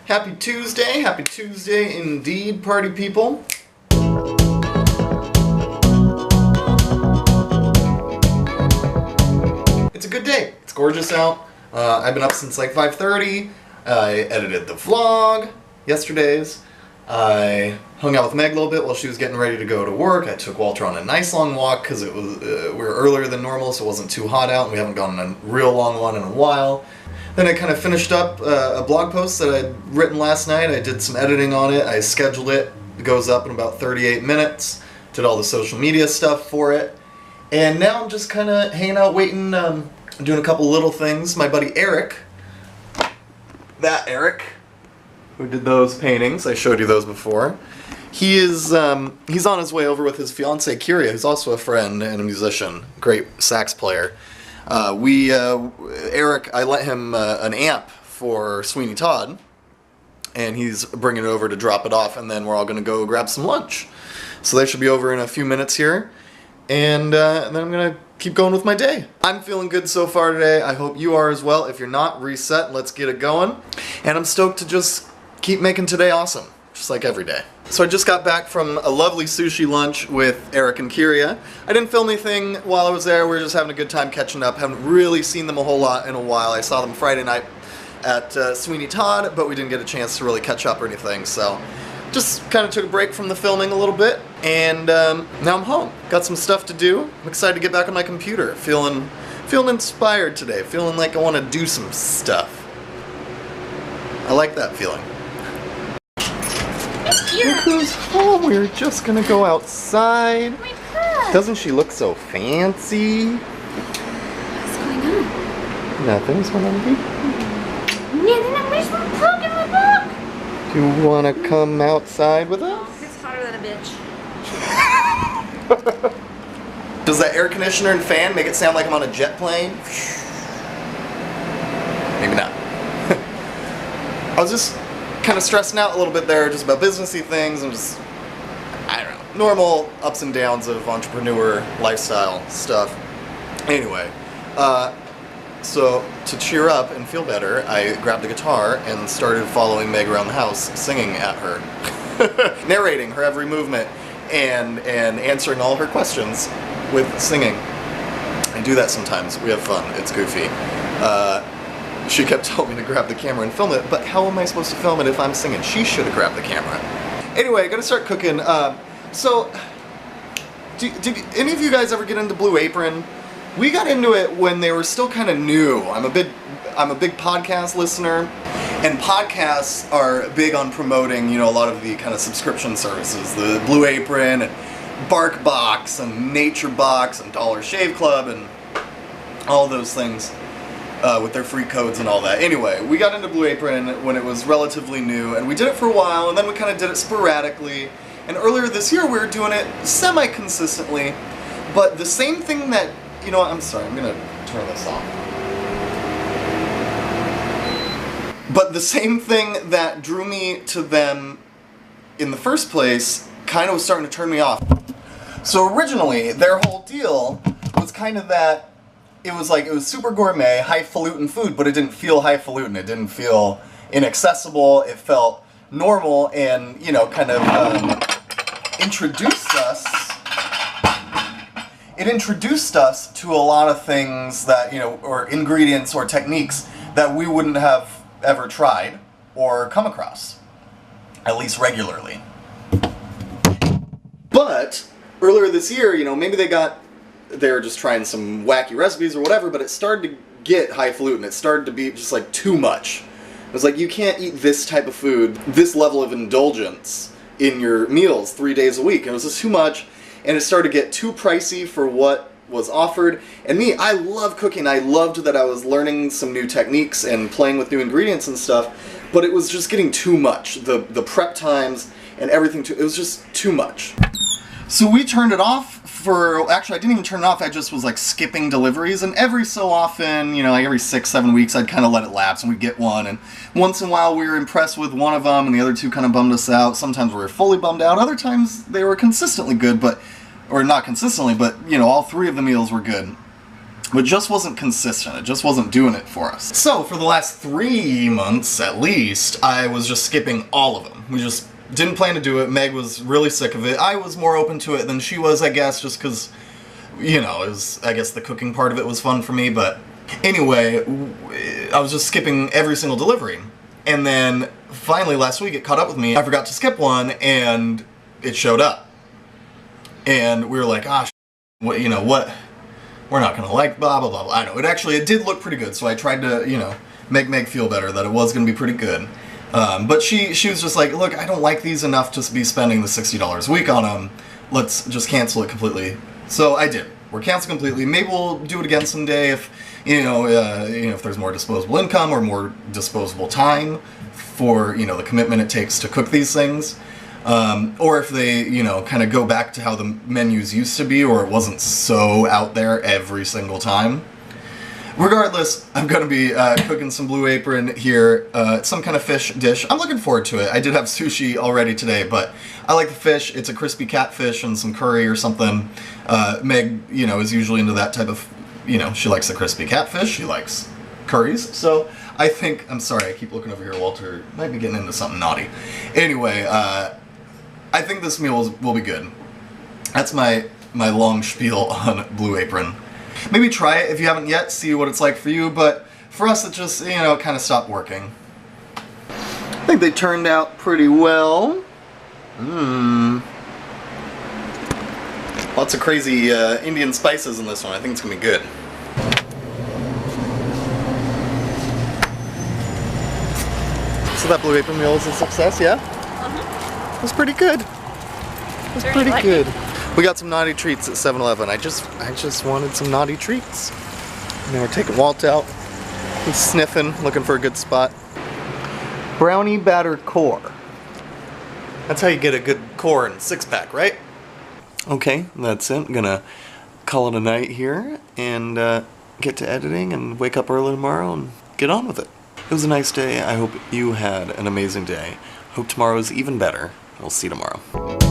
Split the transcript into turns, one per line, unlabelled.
Happy Tuesday indeed, party people. It's a good day. It's gorgeous out. I've been up since like 5:30. I edited the vlog, yesterday's. I hung out with Meg a little bit while she was getting ready to go to work. I took Walter on a nice long walk because it was we were earlier than normal, so it wasn't too hot out, and we haven't gone on a real long one in a while. Then I kind of finished up a blog post that I'd written last night. I did some editing on it. I scheduled it. It goes up in about 38 minutes. Did all the social media stuff for it. And now I'm just kind of hanging out, waiting, doing a couple little things. My buddy Eric, who did those paintings, I showed you those before. He's on his way over with his fiancée Kyria, who's also a friend and a musician, great sax player. Eric, I let him an amp for Sweeney Todd, and he's bringing it over to drop it off, and then we're all going to go grab some lunch. So they should be over in a few minutes here, and then I'm going to keep going with my day. I'm feeling good so far today. I hope you are as well. If you're not, reset, let's get it going. And I'm stoked to just keep making today awesome, just like every day. So I just got back from a lovely sushi lunch with Eric and Kyria. I didn't film anything while I was there. We were just having a good time catching up. Haven't really seen them a whole lot in a while. I saw them Friday night at Sweeney Todd, but we didn't get a chance to really catch up or anything. So just kind of took a break from the filming a little bit, and now I'm home. Got some stuff to do. I'm excited to get back on my computer. Feeling inspired today. Feeling like I want to do some stuff. I like that feeling. Look who's home. We were just gonna go outside.
My purse.
Doesn't she look so fancy?
What's going on?
Nothing's going on.
Where's my book in my book?
Do you want to come outside with us?
It's hotter than a bitch.
Does that air conditioner and fan make it sound like I'm on a jet plane? Maybe not. I was just kind of stressing out a little bit there, just about businessy things and just, I don't know, normal ups and downs of entrepreneur lifestyle stuff. Anyway, so to cheer up and feel better, I grabbed the guitar and started following Meg around the house, singing at her, narrating her every movement and answering all her questions with singing. I do that sometimes. We have fun. It's goofy. She kept telling me to grab the camera and film it, but how am I supposed to film it if I'm singing? She should have grabbed the camera. Anyway, I gotta start cooking. So, did any of you guys ever get into Blue Apron? We got into it when they were still kind of new. I'm a big podcast listener, and podcasts are big on promoting, a lot of the kind of subscription services, the Blue Apron and BarkBox and NatureBox and Dollar Shave Club and all those things. With their free codes and all that. Anyway, we got into Blue Apron when it was relatively new, and we did it for a while, and then we kind of did it sporadically. And earlier this year, we were doing it semi-consistently, but the same thing that, I'm sorry, I'm gonna turn this off. But the same thing that drew me to them in the first place kind of was starting to turn me off. So originally, their whole deal was kind of that it was super gourmet, highfalutin food, but it didn't feel highfalutin. It didn't feel inaccessible. It felt normal and, kind of introduced us. It introduced us to a lot of things that, or ingredients or techniques that we wouldn't have ever tried or come across, at least regularly. But earlier this year, maybe they were just trying some wacky recipes or whatever, but it started to get highfalutin. It started to be just like too much. It was like, you can't eat this type of food, this level of indulgence in your meals 3 days a week. And it was just too much, and it started to get too pricey for what was offered. And me, I love cooking. I loved that I was learning some new techniques and playing with new ingredients and stuff, but it was just getting too much. The prep times and everything, it was just too much. So we turned it off actually I didn't even turn it off, I just was like skipping deliveries, and every so often, like every 6-7 weeks, I'd kind of let it lapse and we'd get one, and once in a while we were impressed with one of them and the other two kind of bummed us out. Sometimes we were fully bummed out, other times they were consistently good, or not consistently, but all three of the meals were good. but just wasn't consistent. It just wasn't doing it for us. So for the last 3 months at least, I was just skipping all of them. We just didn't plan to do it. Meg was really sick of it. I was more open to it than she was, I guess, just because, you know, I guess the cooking part of it was fun for me. But anyway, I was just skipping every single delivery. And then finally last week it caught up with me. I forgot to skip one and it showed up. And we were like, ah, what, you know, what? We're not gonna like blah blah blah blah. I know, it did look pretty good, so I tried to, you know, make Meg feel better that it was gonna be pretty good. But she was just like, look, I don't like these enough to be spending the $60 a week on them. Let's just cancel it completely. So I did. We're canceled completely. Maybe we'll do it again someday if, you know, if there's more disposable income or more disposable time for, you know, the commitment it takes to cook these things. Or if they, you know, kind of go back to how the menus used to be, or it wasn't so out there every single time. Regardless, I'm going to be cooking some Blue Apron here, some kind of fish dish. I'm looking forward to it. I did have sushi already today, but I like the fish. It's a crispy catfish and some curry or something. Meg, you know, is usually into that type of, you know, she likes the crispy catfish. She likes curries. So I think, I'm sorry, I keep looking over here. Walter might be getting into something naughty. Anyway, I think this meal will be good. That's my long spiel on Blue Apron. Maybe try it if you haven't yet, see what it's like for you, but for us it just, you know, it kind of stopped working. I think they turned out pretty well. Lots of crazy Indian spices in this one. I think it's gonna be good. So that Blue Apron meal is a success, yeah? It was pretty good. It was pretty good. We got some naughty treats at 7-Eleven. I just wanted some naughty treats. And then we're taking Walt out. He's sniffing, looking for a good spot. Brownie batter core. That's how you get a good core and 6-pack, right? Okay, that's it. I'm gonna call it a night here and get to editing and wake up early tomorrow and get on with it. It was a nice day. I hope you had an amazing day. Hope tomorrow is even better. We'll see you tomorrow.